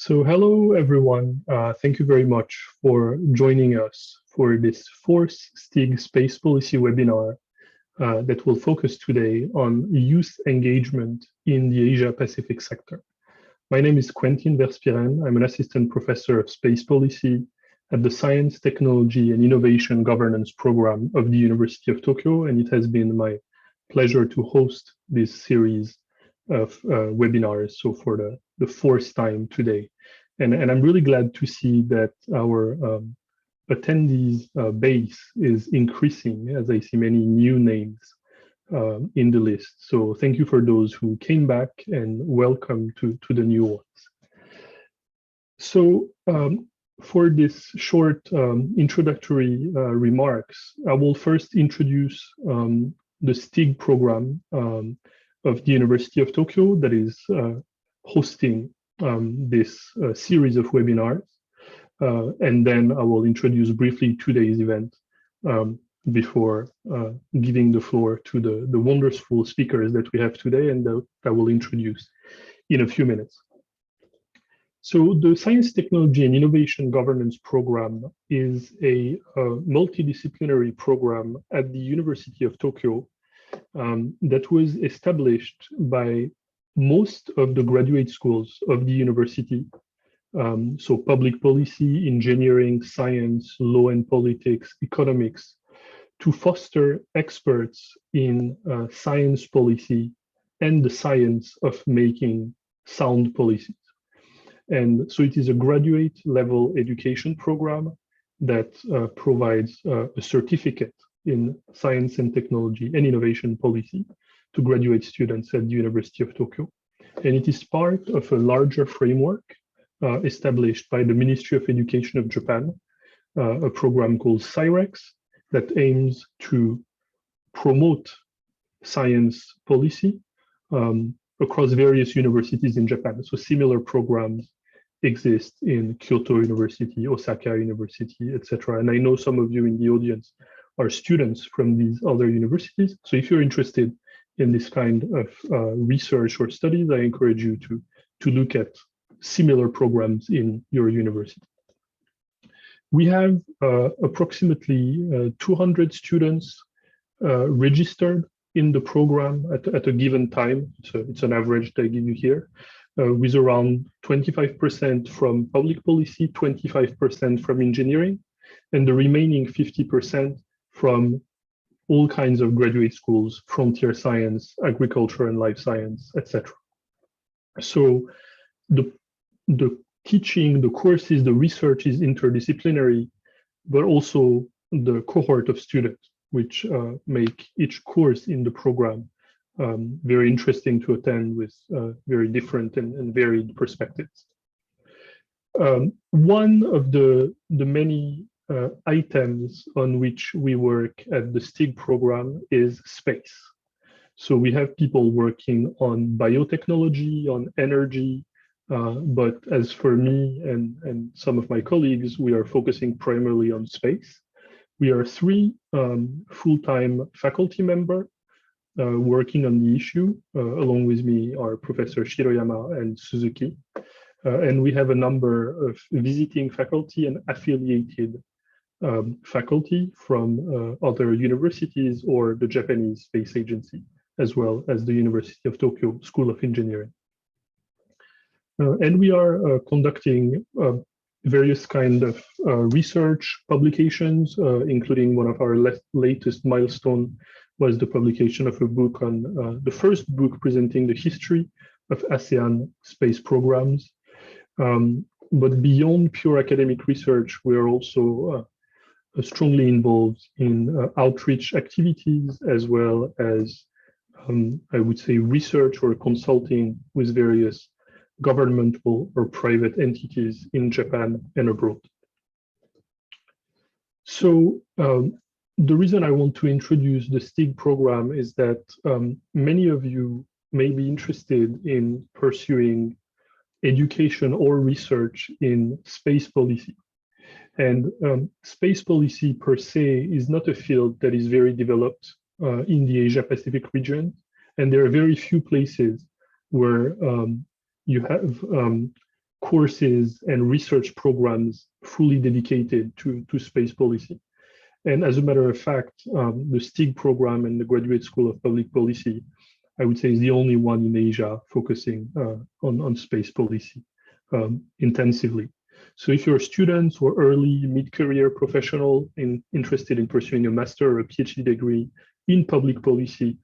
Hello everyone. Thank you very much for joining us for this fourth STIG Space Policy webinar that will focus today on youth engagement in the Asia-Pacific sector. My name is Quentin Verspieren. I'm an assistant professor of space policy at the Science, Technology and Innovation Governance program of the University of Tokyo, and it has been my pleasure to host this series of webinars, so for the fourth time today. And I'm really glad to see that our attendees base is increasing as I see many new names in the list. So thank you for those who came back and welcome to the new ones. So for this short introductory remarks, I will first introduce the STIG program of the University of Tokyo that is hosting this series of webinars. And then I will introduce briefly today's event before giving the floor to the wonderful speakers that we have today and that I will introduce in a few minutes. So the Science, Technology and Innovation Governance Program is a multidisciplinary program at the University of Tokyo that was established by most of the graduate schools of the university. So public policy, engineering, science, law and politics, economics, to foster experts in science policy and the science of making sound policies. And so it is a graduate level education program that provides a certificate in science and technology and innovation policy to graduate students at the University of Tokyo. And it is part of a larger framework established by the Ministry of Education of Japan, a program called CIREX that aims to promote science policy across various universities in Japan. So similar programs exist in Kyoto University, Osaka University, etc. And I know some of you in the audience are students from these other universities. So if you're interested in this kind of research or studies, I encourage you to look at similar programs in your university. We have approximately 200 students registered in the program at a given time. So it's an average that I give you here, with around 25% from public policy, 25% from engineering, and the remaining 50% from all kinds of graduate schools, frontier science, agriculture and life science, etc. So the teaching, the courses, the research is interdisciplinary, but also the cohort of students, which make each course in the program very interesting to attend with very different and varied perspectives. One of the many items on which we work at the STIG program is space. So we have people working on biotechnology, on energy, but as for me and some of my colleagues, we are focusing primarily on space. We are 3 full-time faculty members working on the issue. Along with me are Professor Shiroyama and Suzuki. And we have a number of visiting faculty and affiliated faculty from other universities or the Japanese Space Agency, as well as the University of Tokyo School of Engineering. And we are conducting various kind of research publications, including one of our latest milestone was the publication of a book on the first book presenting the history of ASEAN space programs. But beyond pure academic research, we are also strongly involved in outreach activities, as well as, I would say, research or consulting with various governmental or private entities in Japan and abroad. So the reason I want to introduce the STIG program is that many of you may be interested in pursuing education or research in space policy. And space policy per se is not a field that is very developed in the Asia-Pacific region. And there are very few places where you have courses and research programs fully dedicated to space policy. And as a matter of fact, the STIG program and the Graduate School of Public Policy, I would say, is the only one in Asia focusing on space policy intensively. So if you're a student or early mid-career professional interested in pursuing a master or a PhD degree in public policy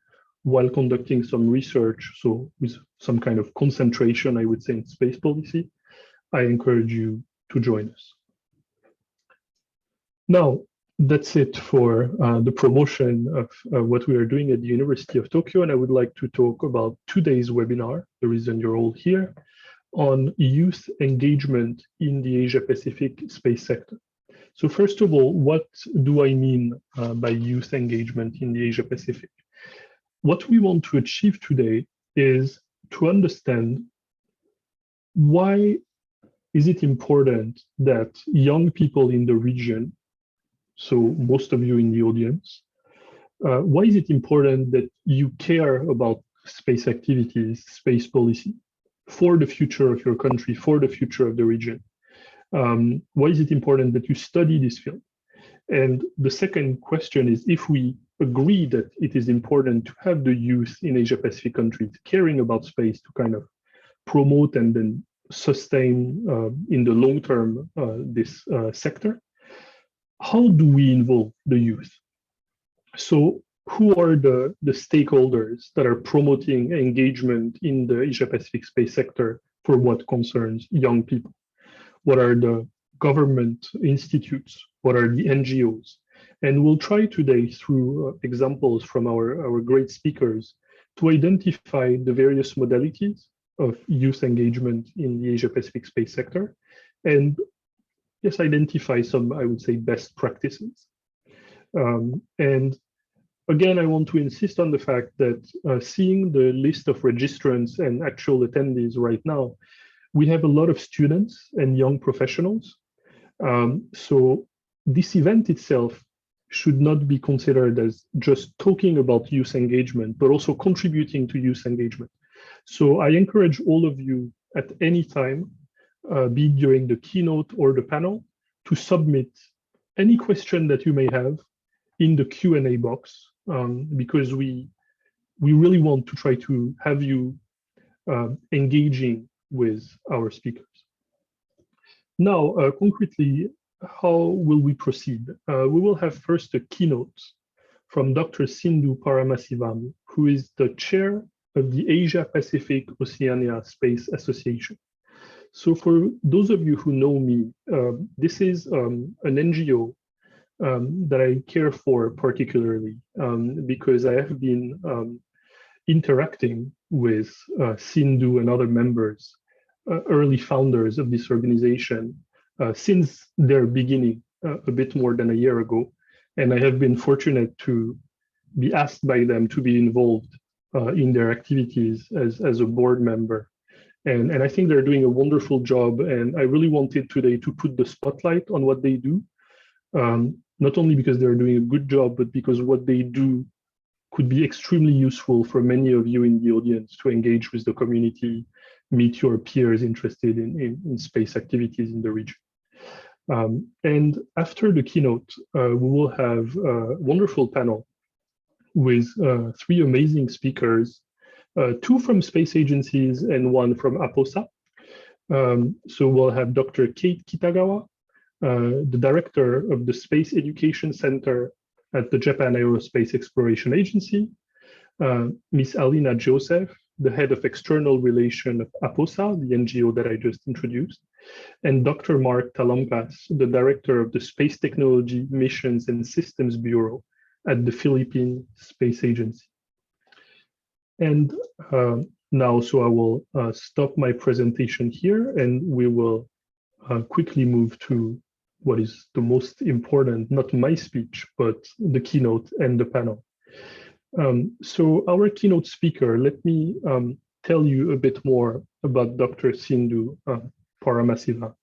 while conducting some research, so with some kind of concentration, I would say, in space policy, I encourage you to join us. Now, that's it for the promotion of what we are doing at the University of Tokyo, and I would like to talk about today's webinar, the reason you're all here, on youth engagement in the Asia-Pacific space sector. So first of all, what do I mean by youth engagement in the Asia-Pacific? What we want to achieve today is to understand why is it important that young people in the region, so most of you in the audience, why is it important that you care about space activities, space policy, for the future of your country, for the future of the region? Why is it important that you study this field? And the second question is, if we agree that it is important to have the youth in Asia-Pacific countries caring about space to kind of promote and then sustain in the long term this sector, how do we involve the youth? So who are the stakeholders that are promoting engagement in the Asia-Pacific space sector for what concerns young people? What are the government institutes? What are the NGOs? And we'll try today, through examples from our great speakers, to identify the various modalities of youth engagement in the Asia-Pacific space sector, and yes, identify some, I would say, best practices. And again, I want to insist on the fact that seeing the list of registrants and actual attendees right now, we have a lot of students and young professionals. So this event itself should not be considered as just talking about youth engagement, but also contributing to youth engagement. So I encourage all of you at any time, be it during the keynote or the panel, to submit any question that you may have in the Q&A box, because we really want to try to have you engaging with our speakers. Now, concretely, how will we proceed? We will have first a keynote from Dr. Sindhu Paramasivam, who is the chair of the Asia-Pacific Oceania Space Association. So for those of you who know me, this is an NGO that I care for particularly because I have been interacting with Sindhu and other members, early founders of this organization, since their beginning a bit more than a year ago. And I have been fortunate to be asked by them to be involved in their activities as a board member. And I think they're doing a wonderful job. And I really wanted today to put the spotlight on what they do, not only because they're doing a good job, but because what they do could be extremely useful for many of you in the audience to engage with the community, meet your peers interested in space activities in the region. And after the keynote, we will have a wonderful panel with three amazing speakers, two from space agencies and one from APOSA. So we'll have Dr. Kate Kitagawa, the director of the Space Education Center at the Japan Aerospace Exploration Agency, Miss Alina Joseph, the head of external relation of APOSA, the NGO that I just introduced, and Dr. Mark Talampas, the director of the Space Technology Missions and Systems Bureau at the Philippine Space Agency. And now, so I will stop my presentation here, and we will quickly move to what is the most important, not my speech, but the keynote and the panel. So our keynote speaker, let me tell you a bit more about Dr. Sindhu Paramasivam.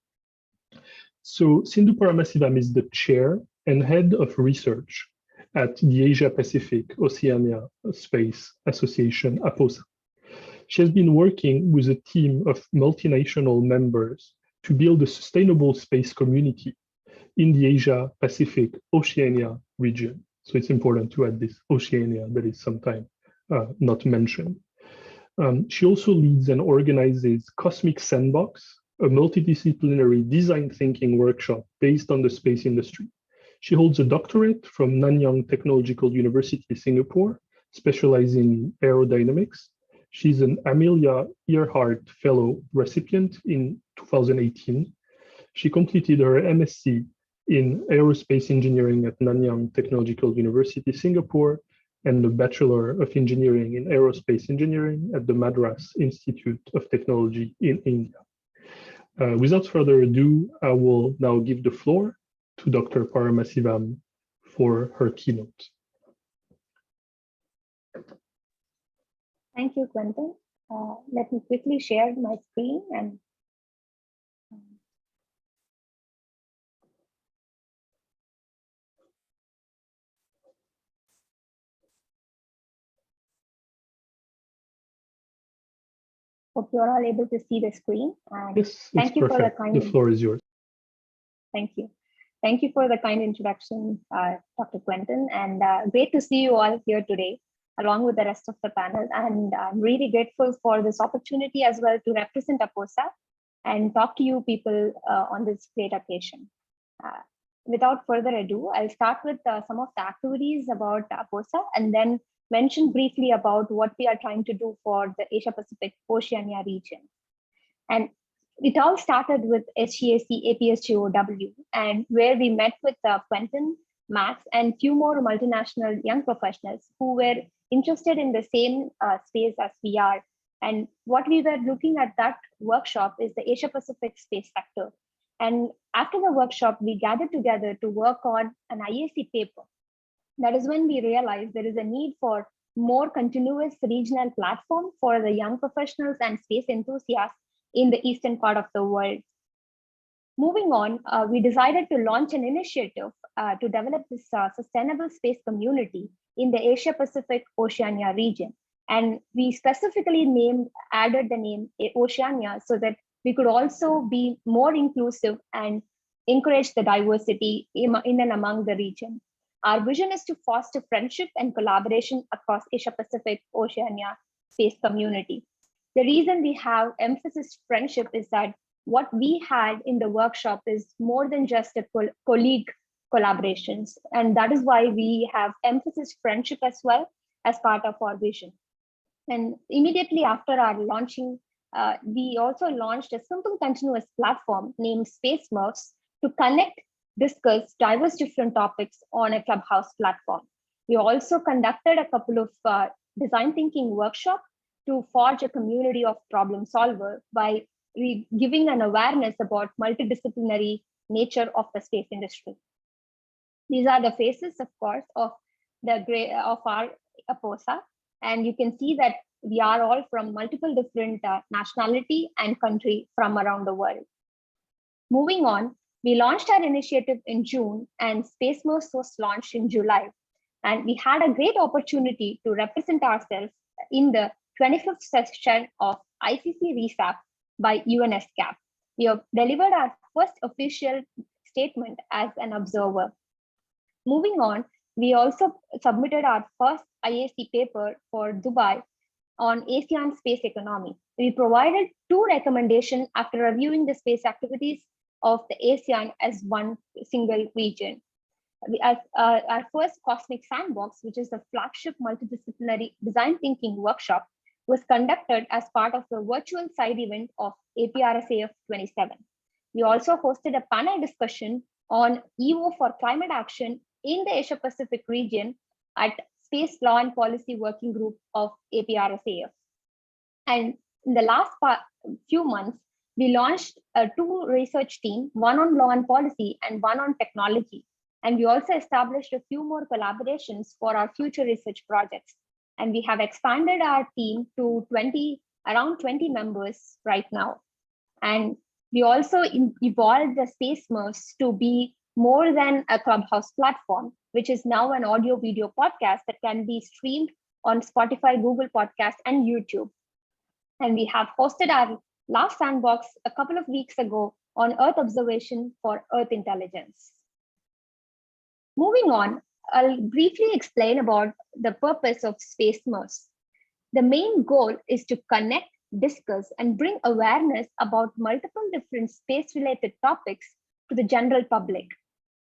So Sindhu Paramasivam is the chair and head of research at the Asia-Pacific Oceania Space Association, APOSA. She has been working with a team of multinational members to build a sustainable space community in the Asia-Pacific Oceania region. So it's important to add this Oceania that is sometimes not mentioned. She also leads and organizes Cosmic Sandbox, a multidisciplinary design thinking workshop based on the space industry. She holds a doctorate from Nanyang Technological University, Singapore, specializing in aerodynamics. She's an Amelia Earhart Fellow recipient in 2018. She completed her MSc in Aerospace Engineering at Nanyang Technological University, Singapore, and a Bachelor of Engineering in Aerospace Engineering at the Madras Institute of Technology in India. Without further ado, I will now give the floor to Dr. Paramasivam for her keynote. Thank you, Quentin. Let me quickly share my screen and hope you're all able to see the screen. And yes, thank you perfect. For the kind. The floor is yours. Thank you. Thank you for the kind introduction, Dr. Quentin, and great to see you all here today, along with the rest of the panel. And I'm really grateful for this opportunity as well to represent APOSA and talk to you people on this great occasion. Without further ado, I'll start with some of the activities about APOSA and then mention briefly about what we are trying to do for the Asia-Pacific Oceania region. And it all started with SGAC APSGOW, and where we met with Quentin, Max, and few more multinational young professionals who were interested in the same space as we are. And what we were looking at that workshop is the Asia-Pacific space sector. And after the workshop, we gathered together to work on an IAC paper. That is when we realized there is a need for more continuous regional platform for the young professionals and space enthusiasts in the eastern part of the world. Moving on, we decided to launch an initiative to develop this sustainable space community in the Asia-Pacific Oceania region. And we specifically added the name Oceania so that we could also be more inclusive and encourage the diversity in and among the region. Our vision is to foster friendship and collaboration across Asia-Pacific Oceania space community. The reason we have emphasized friendship is that what we had in the workshop is more than just a colleague collaborations. And that is why we have emphasized friendship as well as part of our vision. And immediately after our launching, we also launched a simple continuous platform named Space Smurfs to connect, discuss diverse different topics on a Clubhouse platform. We also conducted a couple of design thinking workshops to forge a community of problem solver by giving an awareness about multidisciplinary nature of the space industry. These are the faces, of course, of our APOSA, and you can see that we are all from multiple different nationality and country from around the world. Moving on, we launched our initiative in June, and Space Smurfs was launched in July, and we had a great opportunity to represent ourselves in the 25th session of ICC RESAP by UNSCAP. We have delivered our first official statement as an observer. Moving on, we also submitted our first IAC paper for Dubai on ASEAN space economy. We provided 2 recommendations after reviewing the space activities of the ASEAN as one single region. Our first Cosmic Sandbox, which is the flagship multidisciplinary design thinking workshop, was conducted as part of the virtual side event of APRSAF 27. We also hosted a panel discussion on EVO for climate action in the Asia-Pacific region at Space Law and Policy Working Group of APRSAF. And in the last few months, we launched 2 research teams, one on law and policy and one on technology. And we also established a few more collaborations for our future research projects. And we have expanded our team to around 20 members right now. And we also evolved the Space Smurfs to be more than a Clubhouse platform, which is now an audio video podcast that can be streamed on Spotify, Google Podcast, and YouTube. And we have hosted our last Sandbox a couple of weeks ago on Earth observation for Earth intelligence. Moving on, I'll briefly explain about the purpose of Space Smurfs. The main goal is to connect, discuss, and bring awareness about multiple different space-related topics to the general public.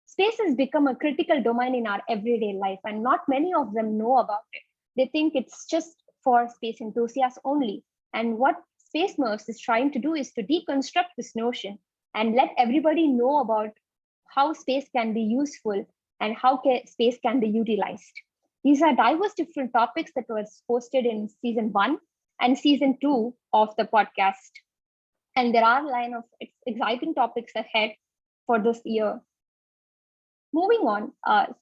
Space has become a critical domain in our everyday life, and not many of them know about it. They think it's just for space enthusiasts only. And what Space Smurfs is trying to do is to deconstruct this notion and let everybody know about how space can be useful and how space can be utilized. These are diverse different topics that was posted in season 1 and season 2 of the podcast. And there are a line of exciting topics ahead for this year. Moving on,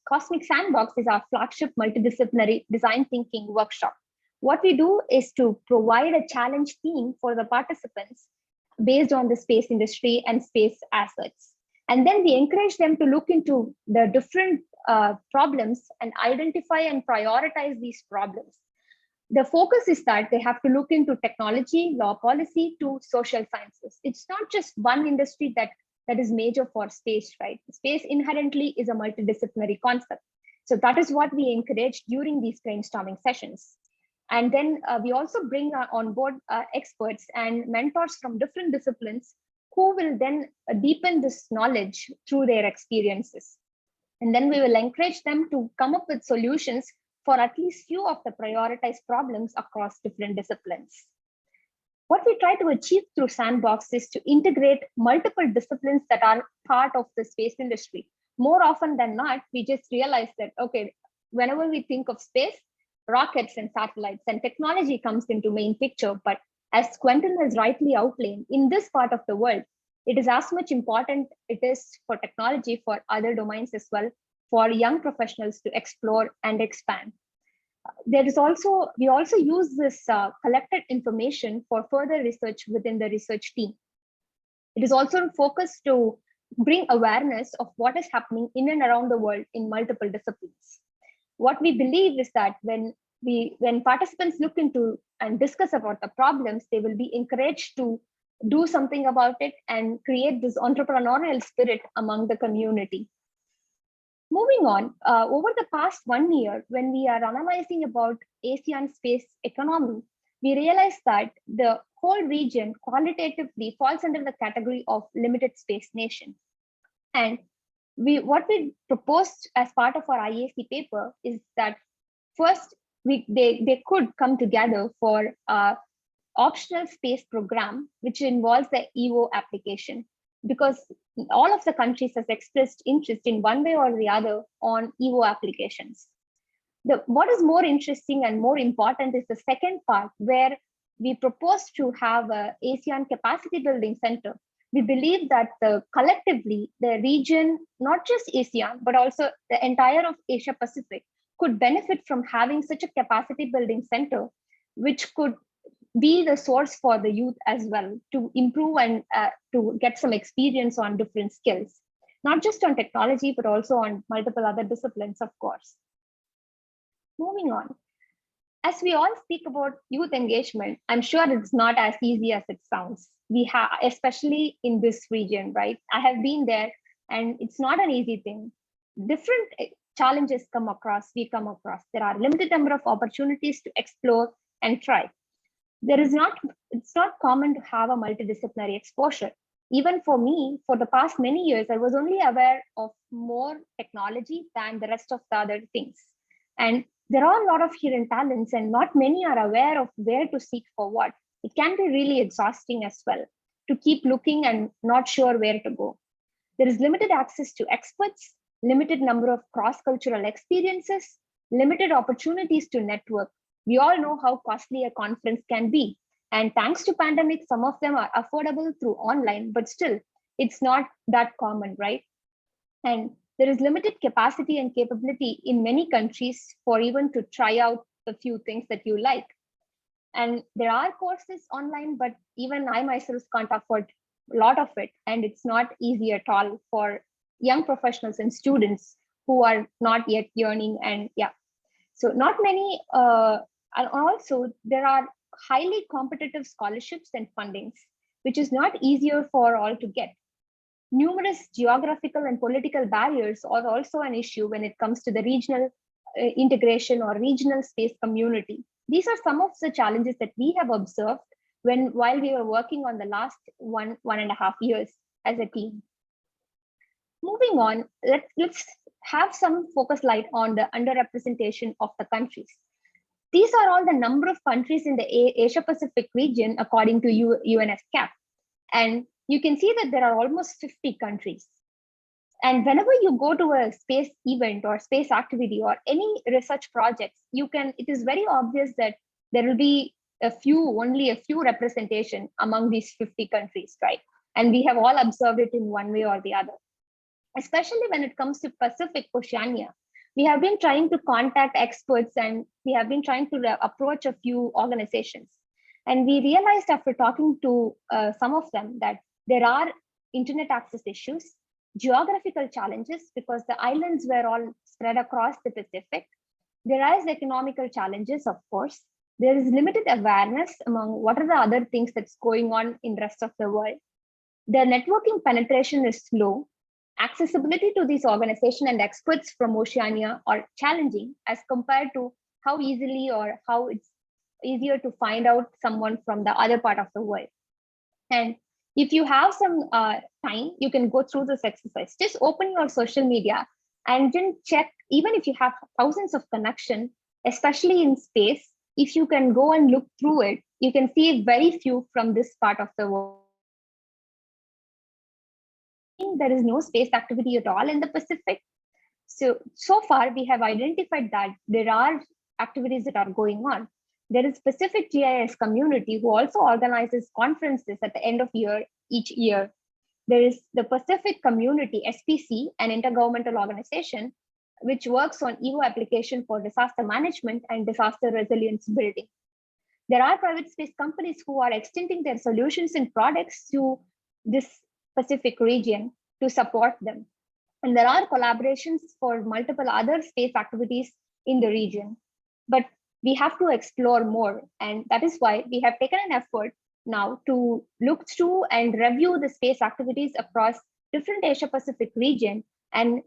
Cosmic Sandbox is our flagship multidisciplinary design thinking workshop. What we do is to provide a challenge theme for the participants based on the space industry and space assets. And then we encourage them to look into the different problems and identify and prioritize these problems. The focus is that they have to look into technology, law policy to social sciences. It's not just one industry that is major for space, right? Space inherently is a multidisciplinary concept. So that is what we encourage during these brainstorming sessions. And then we also bring on board experts and mentors from different disciplines who will then deepen this knowledge through their experiences. And then we will encourage them to come up with solutions for at least few of the prioritized problems across different disciplines. What we try to achieve through Sandbox is to integrate multiple disciplines that are part of the space industry. More often than not, we just realize that, okay, whenever we think of space, rockets and satellites and technology comes into main picture. But as Quentin has rightly outlined, in this part of the world, it is as much important it is for technology for other domains as well, for young professionals to explore and expand. We also use this collected information for further research within the research team. It is also focused to bring awareness of what is happening in and around the world in multiple disciplines. What we believe is that when participants look into and discuss about the problems, they will be encouraged to do something about it and create this entrepreneurial spirit among the community. Moving on, over the past 1 year, when we are analyzing about ASEAN space economy, we realized that the whole region qualitatively falls under the category of limited space nation. And what we proposed as part of our IAC paper is that first, they could come together for an optional space program, which involves the EVO application, because all of the countries has expressed interest in one way or the other on EVO applications. What is more interesting and more important is the second part, where we propose to have an ASEAN capacity building center. We believe that collectively, the region, not just ASEAN, but also the entire of Asia-Pacific could benefit from having such a capacity building center, which could be the source for the youth as well to improve and to get some experience on different skills, not just on technology, but also on multiple other disciplines, of course. Moving on. As we all speak about youth engagement, I'm sure it's not as easy as it sounds. We have, especially in this region, right? I have been there and it's not an easy thing. Different challenges we come across. There are limited number of opportunities to explore and try. It's not common to have a multidisciplinary exposure. Even for me, for the past many years, I was only aware of more technology than the rest of the other things. And there are a lot of hidden talents and not many are aware of where to seek for what. It can be really exhausting as well to keep looking and not sure where to go. There is limited access to experts, limited number of cross-cultural experiences, limited opportunities to network. We all know how costly a conference can be. And thanks to pandemic, some of them are affordable through online, but still, it's not that common, right? And there is limited capacity and capability in many countries for even to try out a few things that you like. And there are courses online, but even I myself can't afford a lot of it. And it's not easy at all for young professionals and students who are not yet yearning. And yeah, so not many, and also there are highly competitive scholarships and fundings, which is not easier for all to get. Numerous geographical and political barriers are also an issue when it comes to the regional integration or regional space community. These are some of the challenges that we have observed while we were working on the last 1.5 years as a team. Moving on, let's have some focus light on the underrepresentation of the countries. These are all the number of countries in the Asia-Pacific region according to UNSCAP. And you can see that there are almost 50 countries. And whenever you go to a space event or space activity or any research projects, it is very obvious that there will be only a few representation among these 50 countries, right? And we have all observed it in one way or the other. Especially when it comes to Pacific Oceania, we have been trying to contact experts and we have been trying to approach a few organizations. And we realized after talking to some of them that there are internet access issues, geographical challenges because the islands were all spread across the Pacific. There is economical challenges, of course. There is limited awareness among what are the other things that's going on in the rest of the world. The networking penetration is slow. Accessibility to these organizations and experts from Oceania are challenging as compared to how easily or how it's easier to find out someone from the other part of the world. And if you have some time, you can go through this exercise. Just open your social media and then check, even if you have thousands of connections, especially in space, if you can go and look through it, you can see very few from this part of the world. There is no space activity at all in the Pacific. So far, we have identified that there are activities that are going on. There is Pacific GIS community who also organizes conferences at the end of each year. There is the Pacific Community, SPC, an intergovernmental organization, which works on EVO application for disaster management and disaster resilience building. There are private space companies who are extending their solutions and products to this Pacific region to support them. And there are collaborations for multiple other space activities in the region. But we have to explore more. And that is why we have taken an effort now to look through and review the space activities across different Asia-Pacific region and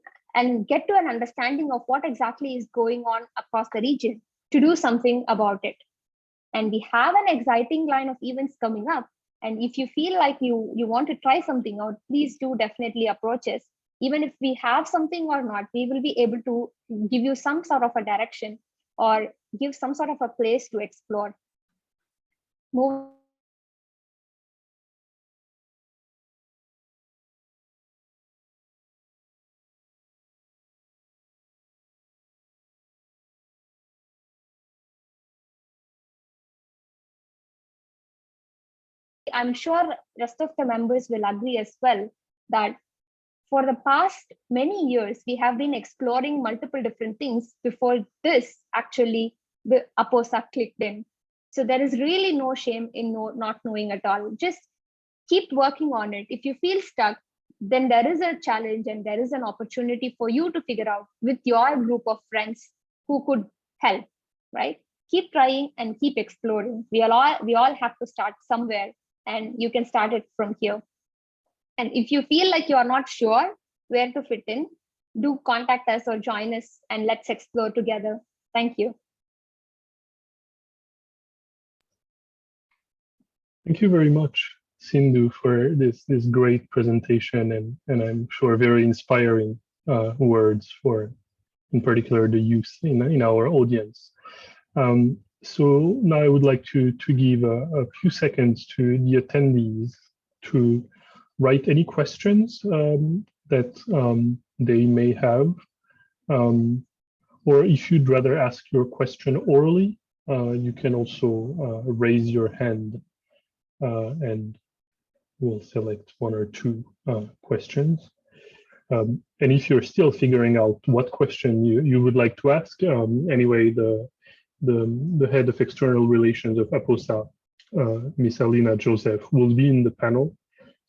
get to an understanding of what exactly is going on across the region to do something about it. And we have an exciting line of events coming up. And if you feel like you want to try something out, please do definitely approach us. Even if we have something or not, we will be able to give you some sort of a direction or give some sort of a place to explore. I'm sure rest of the members will agree as well that for the past many years, we have been exploring multiple different things before this actually the APOSA clicked in. So there is really no shame in not knowing at all. Just keep working on it. If you feel stuck, then there is a challenge and there is an opportunity for you to figure out with your group of friends who could help, right? Keep trying and keep exploring. We all have to start somewhere, and you can start it from here. And if you feel like you are not sure where to fit in, do contact us or join us and let's explore together. Thank you. Thank you very much, Sindhu, for this great presentation and I'm sure very inspiring words for, in particular, the youth in our audience. So now I would like to give a few seconds to the attendees to write any questions that they may have. Or if you'd rather ask your question orally, you can also raise your hand and we'll select one or two questions. And if you're still figuring out what question you would like to ask, anyway, the head of external relations of APOSA, Miss Alina Joseph, will be in the panel.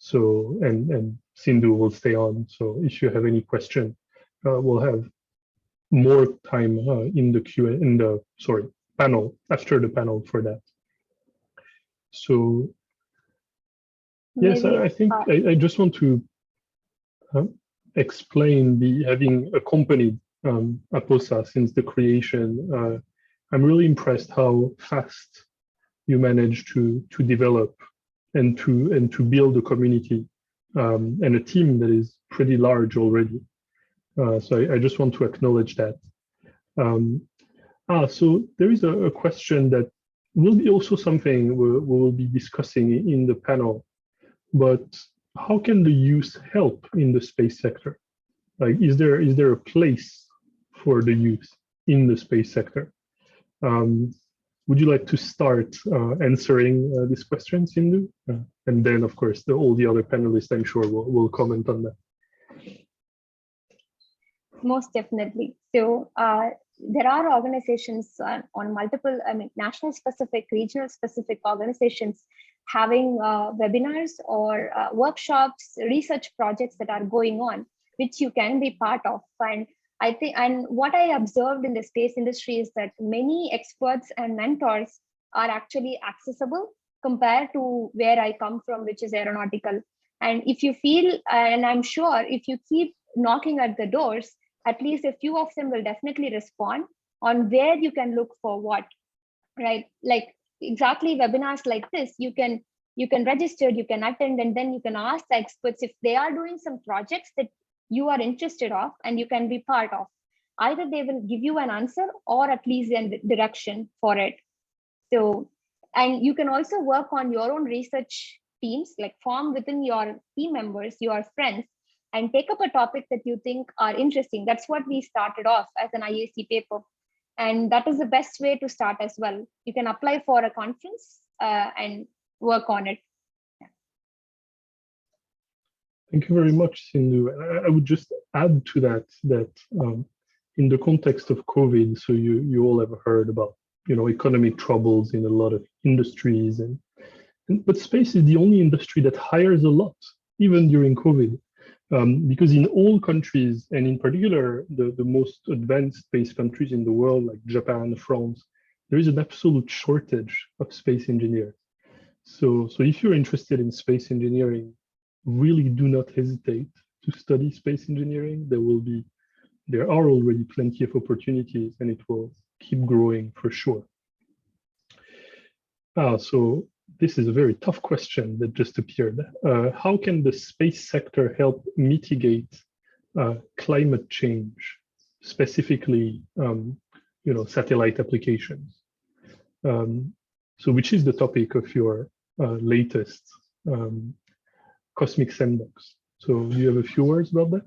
So, and Sindhu will stay on. So if you have any question, we'll have more time in the panel, after the panel for that. So yes, Maybe, I think I just want to explain the having accompanied APOSA since the creation. I'm really impressed how fast you managed to develop and to build a community and a team that is pretty large already. So I just want to acknowledge that. So there is a question that will be also something we will be discussing in the panel, but how can the youth help in the space sector? Like, is there a place for the youth in the space sector? Would you like to start answering this question, Sindhu? And then, of course, all the other panelists, I'm sure, will comment on that. Most definitely. So there are organizations on multiple, national specific, regional specific organizations having webinars or workshops, research projects that are going on, which you can be part of. And I think, and what I observed in the space industry is that many experts and mentors are actually accessible compared to where I come from, which is aeronautical. And if you feel, and I'm sure if you keep knocking at the doors, at least a few of them will definitely respond on where you can look for what, right? Like exactly webinars like this, you can register, you can attend, and then you can ask the experts if they are doing some projects that you are interested of and you can be part of. Either they will give you an answer or at least a direction for it. So, and you can also work on your own research teams, like form within your team members, your friends, and take up a topic that you think are interesting. That's what we started off as an IAC paper. And that is the best way to start as well. You can apply for a conference and work on it. Thank you very much, Sindhu. I would just add to that in the context of COVID, so you all have heard about economic troubles in a lot of industries, but space is the only industry that hires a lot, even during COVID, because in all countries, and in particular the most advanced space countries in the world, like Japan, France, there is an absolute shortage of space engineers. So if you're interested in space engineering, really do not hesitate to study space engineering. There are already plenty of opportunities, and it will keep growing for sure. So this is a very tough question that just appeared. How can the space sector help mitigate climate change, specifically, satellite applications? So which is the topic of your latest Cosmic Sandbox. So do you have a few words about that?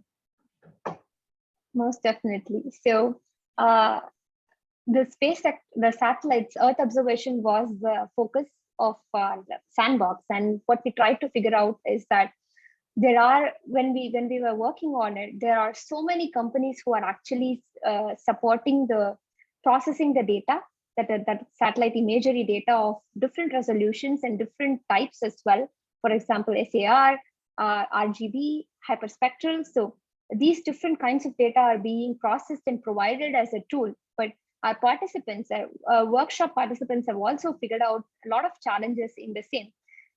Most definitely. So the satellites, Earth observation was the focus of the Sandbox. And what we tried to figure out is that there are, when we were working on it, there are so many companies who are actually supporting the processing the data, that satellite imagery data of different resolutions and different types as well. For example, SAR, RGB, hyperspectral. So these different kinds of data are being processed and provided as a tool. But our participants, workshop participants, have also figured out a lot of challenges in the same.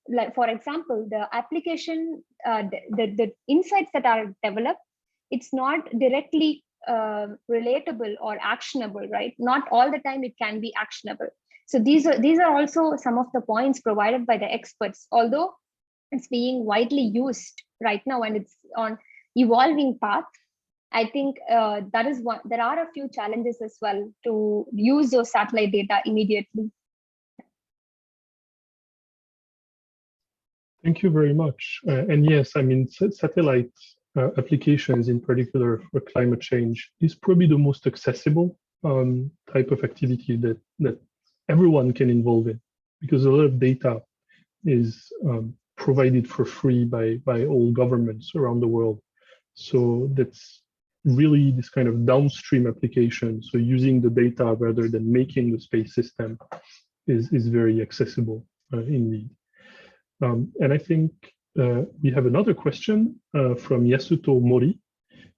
Like, for example, the application, the insights that are developed, it's not directly relatable or actionable, right? Not all the time it can be actionable. So these are also some of the points provided by the experts, although it's being widely used right now and it's on evolving path. I think that is one. There are a few challenges as well to use those satellite data immediately. Thank you very much. And yes, I mean, satellite applications in particular for climate change is probably the most accessible type of activity that everyone can involve in, because a lot of data is provided for free by all governments around the world. So that's really this kind of downstream application. So using the data rather than making the space system is very accessible indeed. And I think we have another question from Yasuto Mori,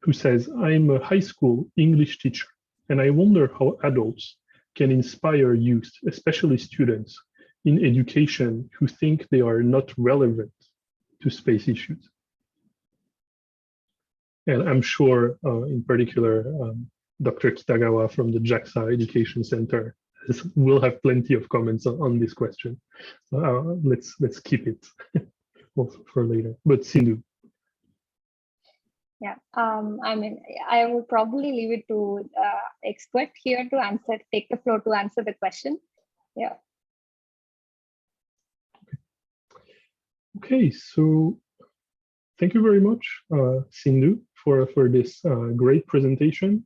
who says, I'm a high school English teacher, and I wonder how adults can inspire youth, especially students, in education who think they are not relevant to space issues. And I'm sure, in particular, Dr. Kitagawa from the JAXA Education Center will have plenty of comments on this question. Let's keep it for later. But Sindhu. Yeah, I mean, I would probably leave it to expert here to take the floor to answer the question. Yeah. Okay, so thank you very much, Sindhu, for this great presentation.